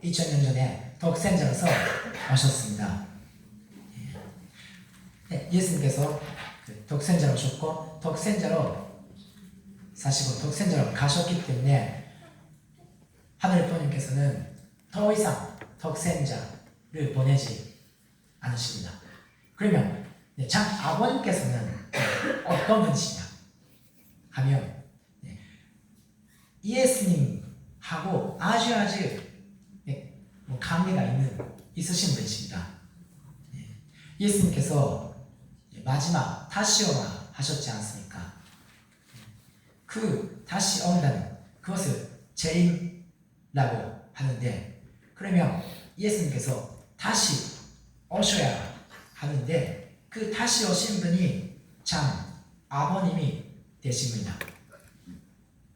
2000년 전에 독생자로서 오셨습니다. 네, 예수님께서 독생자로 오셨고 독생자로 사시고 독생자로 가셨기 때문에 하늘 부모님께서는 더 이상 독생자를 보내지 않으십니다. 그러면 장 아버님께서는 어떤 분이시냐 하면 예수님하고 아주 관계가 있으신 분이십니다. 예수님께서 마지막 다시 오라 하셨지 않습니까? 그 다시 온다는 그것을 재림이라고 하는데, 그러면 예수님께서 다시 오셔야 하는데 그 다시 오신 분이 참 아버님이 되십니다.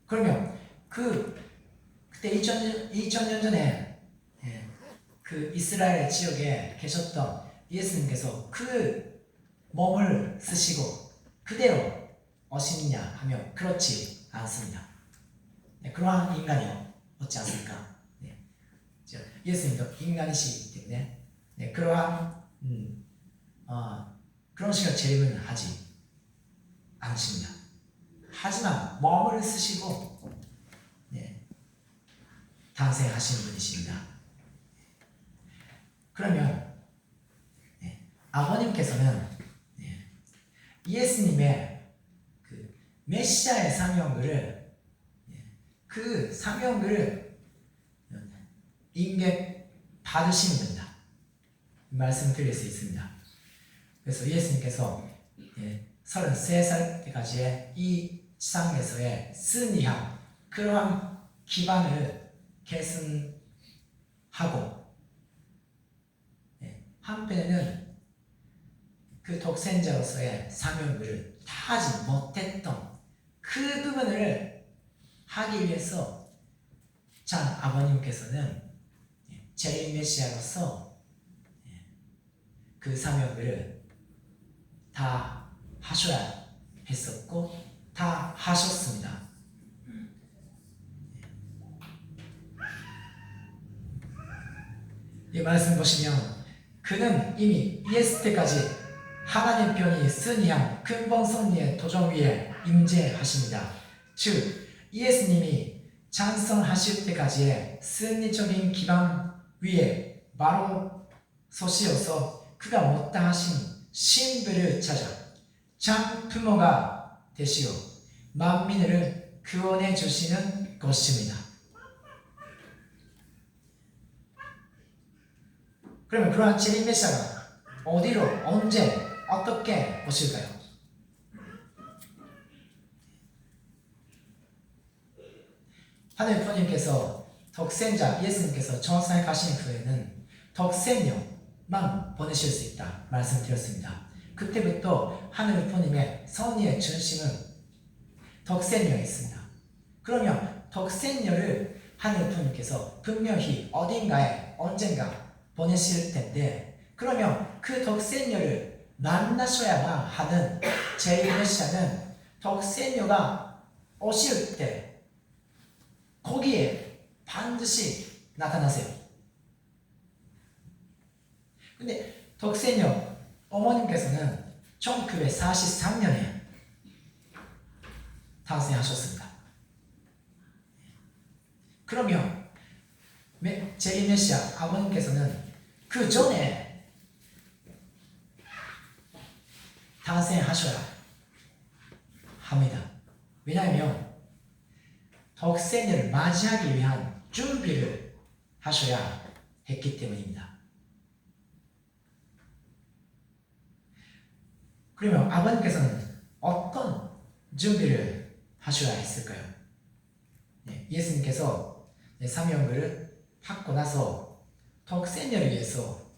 그러면 그때 2000년 전에 그 이스라엘 지역에 계셨던 예수님께서 그 몸을 쓰시고 그대로 오시느냐 하면 그렇지 않습니다. 그러한 인간이 없지 않습니까? 예수님도 인간이시기 때문에 그러한 그런 식으로 재림은 하지 않으십니다. 하지만 몸을 쓰시고 탄생하신 분이십니다. 그러면 아버님께서는 예수님의 그 메시아의 사명을 그 사명을 인계 받으신 분이다 말씀드릴 수 있습니다. 그래서 예수님께서 33살 때까지의 이 지상에서의 승리한 그러한 기반을 계승하고 한편에는 그 독생자로서의 사명을 다 하지 못했던 그 부분을 하기 위해서 참 아버님께서는 재림 메시아로서 그 사명을 다 하셔야 했었고 다 하셨습니다. 이 말씀 보시면 그는 이미 예수 때까지 하나님 편이 승리한 근본 섭리의 도전 위에 임재하십니다. 즉 예수님이 찬성하실 때까지의 승리적인 기반 위에 바로 서시어서 그가 못다 하신 신부를 찾아 참 부모가 되시어 만민을 구원해 주시는 것입니다. 그러면 그러한 재림 메시아가 어디로 언제 어떻게 오실까요? 하늘 부모님께서 독생자 예수님께서 천상에 가신 후에는 독생녀만 보내실 수 있다 말씀드렸습니다. 그때부터 하늘 부모님의 섭리의 중심은 독생녀에 있습니다. 그러면 독생녀를 하늘 부모님께서 분명히 어딘가에 언젠가 보내실 텐데, 그러면 그 독생녀를 만나셔야만 하는 재림 메시아는 독생녀가 오실 때 거기에 반드시 나타나세요. 근데 독생녀 어머님께서는 1943년에 탄생하셨습니다. 그러면 재림 메시아 아버님께서는 그 전에 탄생하셔야 합니다. 왜냐하면 독생녀를 맞이하기 위한 준비를 하셔야 했기 때문입니다. 그러면 아버님께서는 어떤 준비를 하셔야 했을까요? 예수님께서 사명을 받고 나서 독생녀를 위해서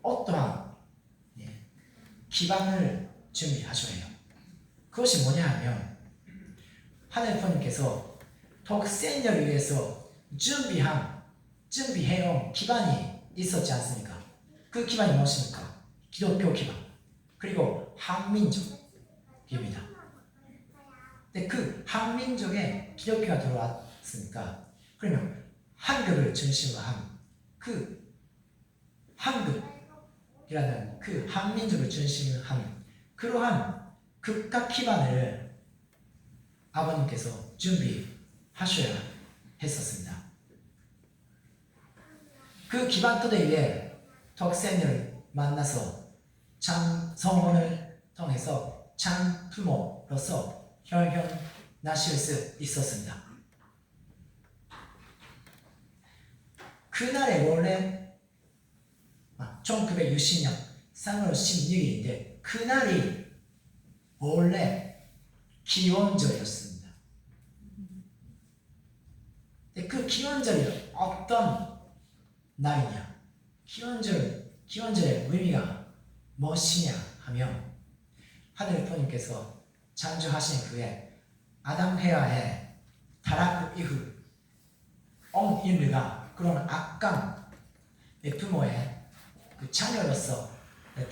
어떠한 기반을 준비하셔야 해요. 그것이 뭐냐 하면 하늘 부모님께서 독생녀를 위해서 준비해온 기반이 있었지 않습니까? 그 기반이 무엇입니까? 기독교 기반, 그리고 한민족입니다. 근데 그 한민족에 기독교가 들어왔으니까 그러면 한글을 한국을 중심으로 한 그 한국이라는 그 한민족을 중심으로 한 그러한 국가 기반을 아버님께서 준비하셔야 했었습니다. 그 기반 토대 위에 덕생을 만나서 참 성혼을 통해서 참 부모로서 혈연하실 수 있었습니다. 그날에 원래 1960년 3월 16일인데 그날이 원래 기원절이었습니다. 그 기원절이 어떤 날이냐? 기원절의 의미가 무엇이냐 하면 하늘 부모님께서 창조하신 후에 아담 헤아의 타락 이후 온 인류가 그런 악한 부모의 그 자녀로서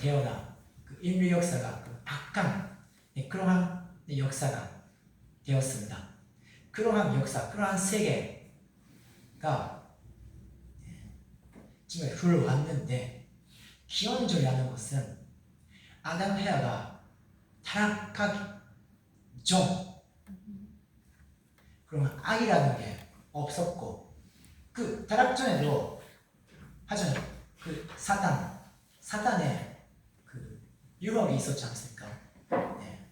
태어나 그 인류 역사가 그 악한 그러한 역사가 되었습니다. 그러한 역사, 그러한 세계가 지금 흘러왔는데 기원절이라는 것은 아담 헤아가 타락하기 전 그러면 악이라는 게 없었고 그 타락 전에도 하잖아요. 그 사단의 그 유혹이 있었지 않습니까? 네.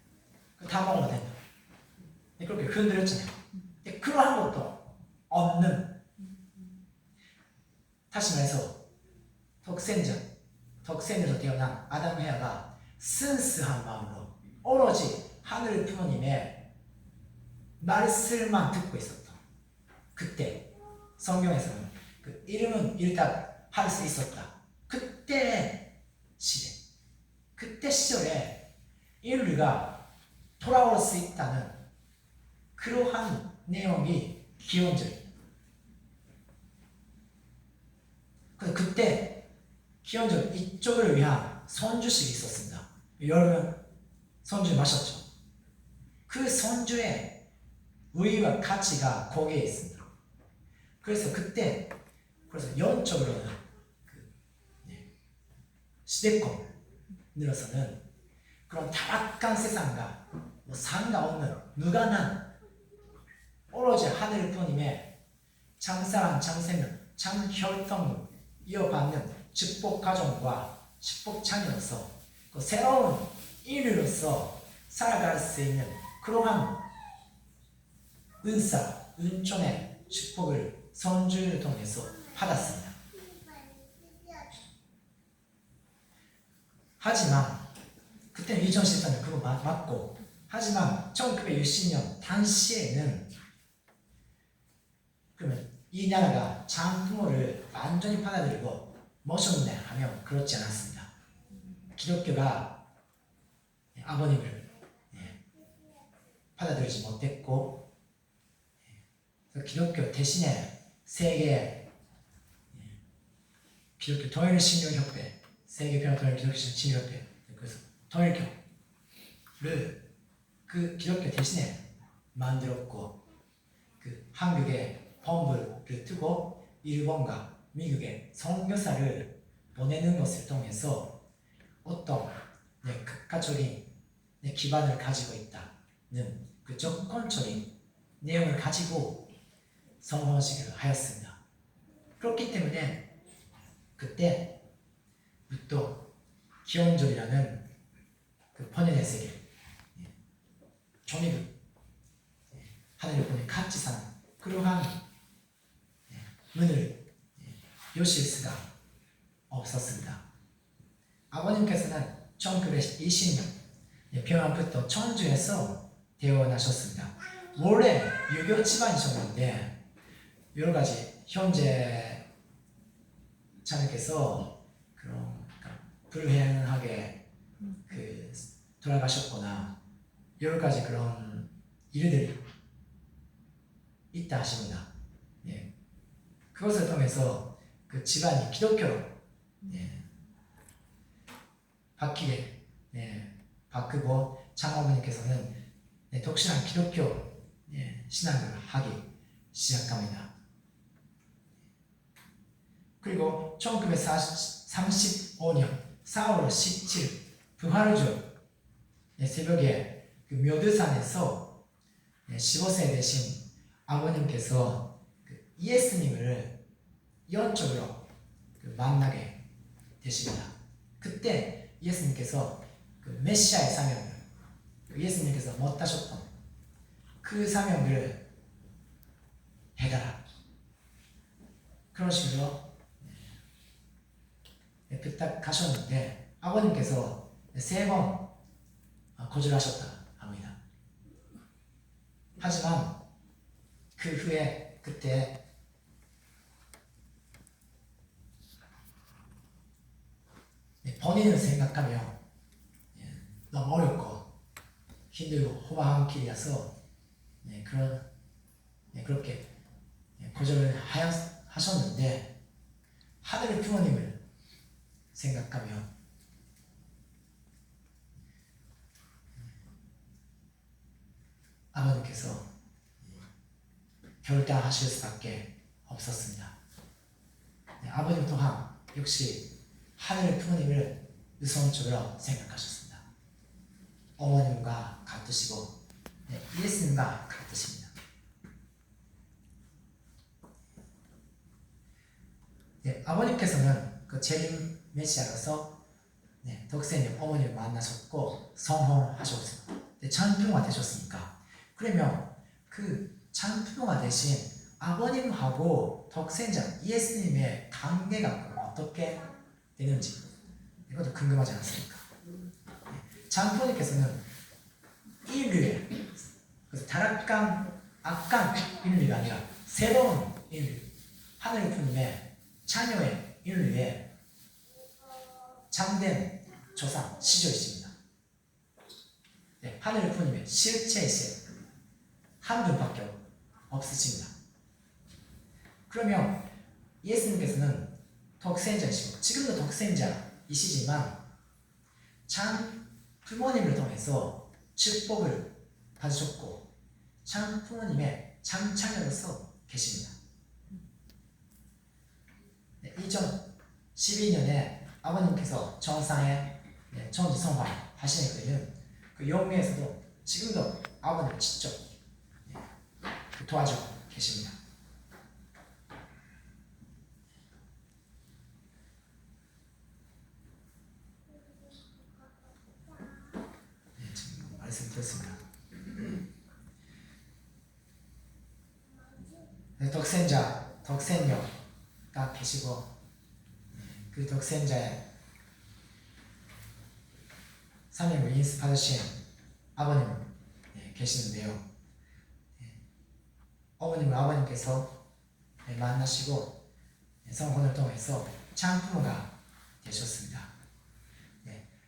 다 먹어도 된다. 네, 그렇게 흔들었잖아요. 네, 그러한 것도 없는 다시 말해서 덕생에서 태어난 아담 헤아가 순수한 마음으로 오로지 하늘 부모님의 말씀만 듣고 있었다. 그때 성경에서는 그 이름은 일답할 수 있었다. 그때 시절에 인류가 돌아올 수 있다는 그러한 내용이 기원절입니다. 그래서 그때 기원절 이쪽을 위한 선주식이 있었습니다. 여러분 선주 마셨죠? 그 선주의 의의와 가치가 거기에 있습니다. 그래서 영적으로는 시대권으로서는 그런 타락한 세상과 상관없는 무관한 오로지 하늘 부모님의 참사랑 참생명, 참혈통을 이어받는 축복 가정과 축복 자녀로서 그 새로운 인류로서 살아갈 수 있는 그러한 은사, 은총의 축복을 선주를 통해서 받았습니다. 하지만 그때는 2014년 그거 맞고 하지만 1960년 당시에는 그러면 이 나라가 장부모를 완전히 받아들이고 모셨네 하면 그렇지 않았습니다. 기독교가 아버님을 받아들이지 못했고 기독교 대신에 세계 기독교 통일신경협회, 세계 평화통일 기독교 신경협회, 그래서 통일교를 그 기독교 대신에 만들었고 그 한국의 본부를 두고 일본과 미국에 선교사를 보내는 것을 통해서 어떤 국가적인 기반을 가지고 있다는 그 조건적인 내용을 가지고 성혼식을 하였습니다. 그렇기 때문에 그때부터 기원절이라는 그 번연의 세계, 종이국, 하늘을 보니 같이 사는 그러한 문을 여실 수가 없었습니다. 아버님께서는 1920년 평안북도 청주에서 태어나셨습니다. 원래 유교 집안이셨는데 여러 가지 형제 자매께서 그런 불행하게 돌아가셨거나 여러 가지 그런 일들이 있다 하십니다. 그것을 통해서 그 집안이 기독교로 바뀌고 장어머니께서는 독실한 기독교 신앙을 하기 시작합니다. 그리고 1935년 4월 17일 부활절 새벽에 그 묘두산에서 15세 되신 아버님께서 그 예수님을 영적으로 만나게 되십니다. 그때 예수님께서 그 메시아의 사명을 예수님께서 못하셨던 그 사명을 해달라 그런 식으로 부탁하셨는데 아버님께서 3번 거절하셨다 합니다. 하지만 그 후에 그때 본인을 생각하며 너무 어렵고 힘들고 험한 길이라서 그렇게 거절을 하셨는데 하늘의 부모님을 생각하며 아버님께서 결단하실 수밖에 없었습니다. 아버님 또한 역시 하늘의 부모님을 우선적으로 생각하셨습니다. 어머님과 같으시고 예수님과 같으십니다. 아버님께서는 그 재림 메시아로서 독생님 어머니를 만나셨고 성혼하셨습니다. 장부모가 되셨으니까 그러면 그 장부모가 되신 아버님하고 독생자 예수님의 관계가 어떻게 되는지 이것도 궁금하지 않습니까? 장부모님께서는 인류의 타락한 악한 인류가 아니라 새로운 인류 하늘의 부모님의 자녀의 인류의 참된 조상 시조이십니다. 하늘의 부모님의 실체이신 한 분밖에 없으십니다. 그러면 예수님께서는 독생자이시고 지금도 독생자이시지만 참 부모님을 통해서 축복을 받으셨고 참 부모님의 참 자녀로서 계십니다. 2012년에 아버님께서 천상에 천지성화 하시는 그 영미에서도 지금도 아버님을 직접 도와주고 계십니다. 지금 말씀드렸습니다. 독생자, 독생녀가 계시고 그 독생자의 삼위를 인수받으신 아버님 계시는데요. 어머님을 아버님께서 만나시고 성혼을 통해서 장부모가 되셨습니다.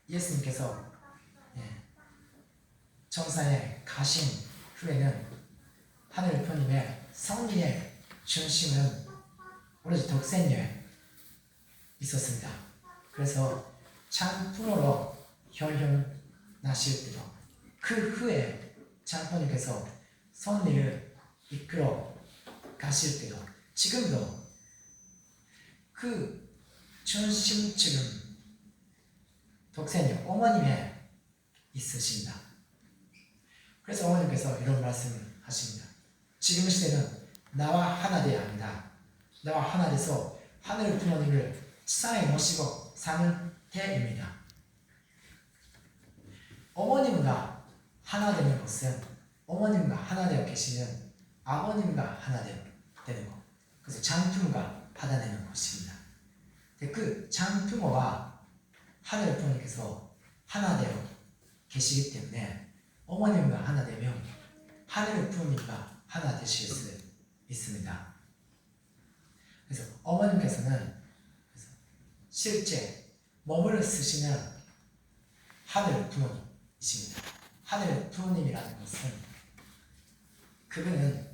예수님께서 천상에 가신 후에는 하늘 부모님의 성리의 중심은 오로지 독생녀에 있었습니다. 그래서 장부모로 혈혈나실 때도 그 후에 장부모님께서 성리를 이끌어 가실 때도 지금도 그 중심층은 독생녀 어머님에 있으십니다. 그래서 어머님께서 이런 말씀을 하십니다. 지금 시대는 나와 하나 되어야 합니다. 나와 하나 돼서 하늘 부모님을 세상에 모시고 사는 때입니다. 어머님과 하나 되는 것은 어머님과 하나 되어 계시는 아버님과 하나 되는 것. 그래서 장부모가 받아내는 것입니다. 그 장부모와 하늘 부모님께서 하나 되어 계시기 때문에 어머님과 하나 되면 하늘 부모님과 하나 되실 수 있습니다. 그래서 어머님께서는 실제 몸을 쓰시는 하늘 부모님이십니다. 하늘 부모님이라는 것은 그분은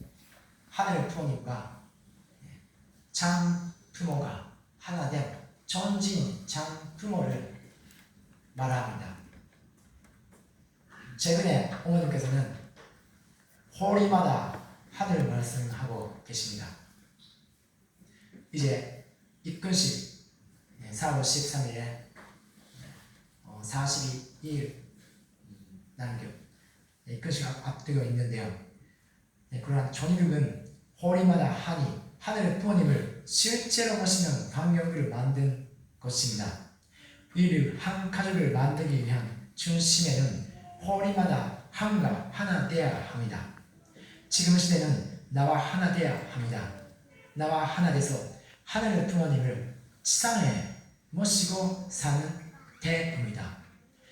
하늘 부모님과 장 부모가 하나 된 전진 장 부모를 말합니다. 최근에 어머님께서는 홀리마다 하늘 말씀하고 계십니다. 이제 입근식 4월 13일에 42일 남겨 입근식 앞두고 있는데요. 그러한 전일국은 호리마다 하늘 부모님을 실제로 모시는 광경을 만든 것입니다. 우리를 한 가족을 만들기 위한 중심에는 호리마다 한과 하나 되어야 합니다. 지금 시대는 나와 하나 되어야 합니다. 나와 하나 돼서 하늘 부모님을 지상에 모시고 사는 때입니다.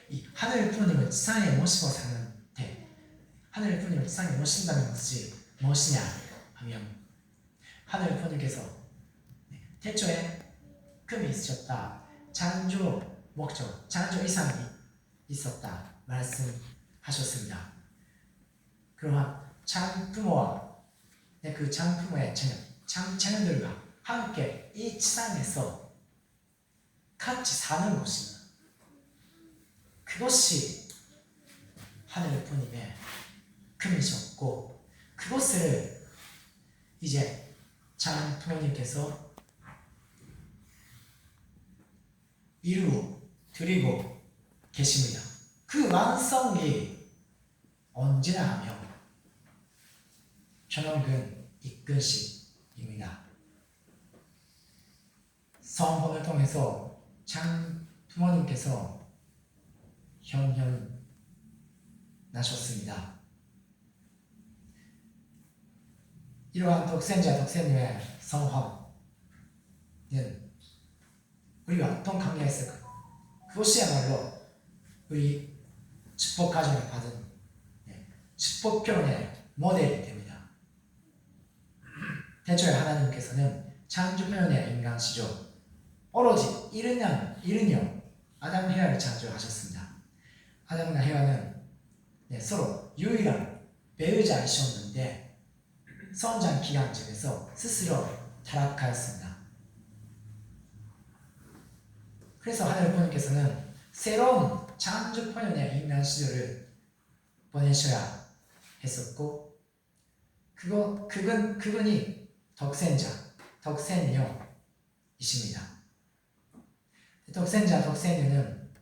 이 하늘 부모님을 지상에 모시고 사는 때, 하늘 부모님을 지상에 모신다는 것이 무엇이냐 하면, 하늘 부모님께서 태초에 금이 있으셨다, 창조 목적, 창조 이상이 있었다 말씀하셨습니다. 그러한 창부모와 그 창부모의 자녀들과 함께 이 지상에서 같이 사는 것입니다. 그것이 하늘 부모님의 금이셨고, 그것을 이제 창부모님께서 이루어 드리고 계십니다. 그 완성이 언제나 하면 전원근 입근식입니다. 성혼을 통해서 장 부모님께서 현현나셨습니다. 이러한 독생자 독생녀의 성혼은 우리가 어떤 관계가 있을까? 그것이야말로 우리 축복 가정을 받은 축복 표현의 모델이 됩니다. 태초에 하나님께서는 창조 표현의 인간시죠. 오로지 이른여 아담 헤아를 창조하셨습니다. 아담과 헤아는 서로 유일한 배우자이셨는데 성장 기간 중에서 스스로 타락하였습니다. 그래서 하늘 부모님께서는 새로운 창조 표현의 인간 시절을 보내셔야 했었고, 그분이 독생자, 독생녀이십니다. 독생자, 독생녀는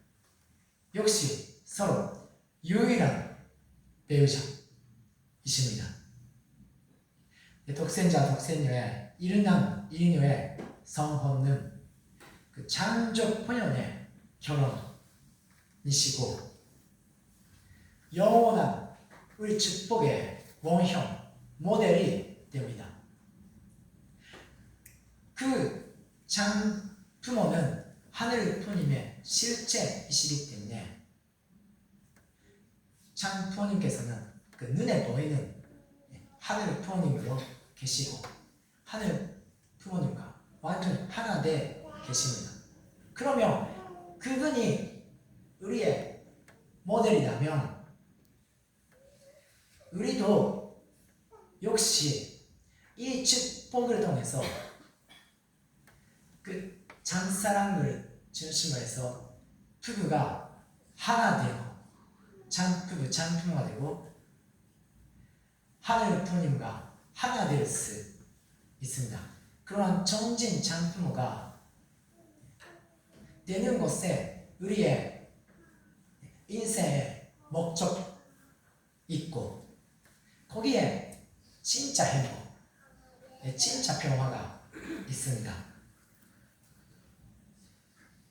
역시 서로 유일한 배우자이십니다. 독생자, 독생녀의 이른여의 성혼은 그 창조 표현의 결혼이시고, 영원한 우리 축복의 원형, 모델이 됩니다. 그 장부모는 하늘 부모님의 실제이시기 때문에 장부모님께서는 그 눈에 보이는 하늘 부모님으로 계시고, 하늘 부모님과 완전히 하나 돼 계십니다. 그러면 그분이 우리의 모델이라면 우리도 역시 이 축복을 통해서 그 장사랑을 중심으로 해서 부부가 하나 되고, 장부부, 장부모가 되고 하늘 부모님과 하나 될 수 있습니다. 그러한 정진 장부모가 되는 것에 우리의 인생의 목적 있고, 거기에 진짜 행복, 진짜 평화가 있습니다.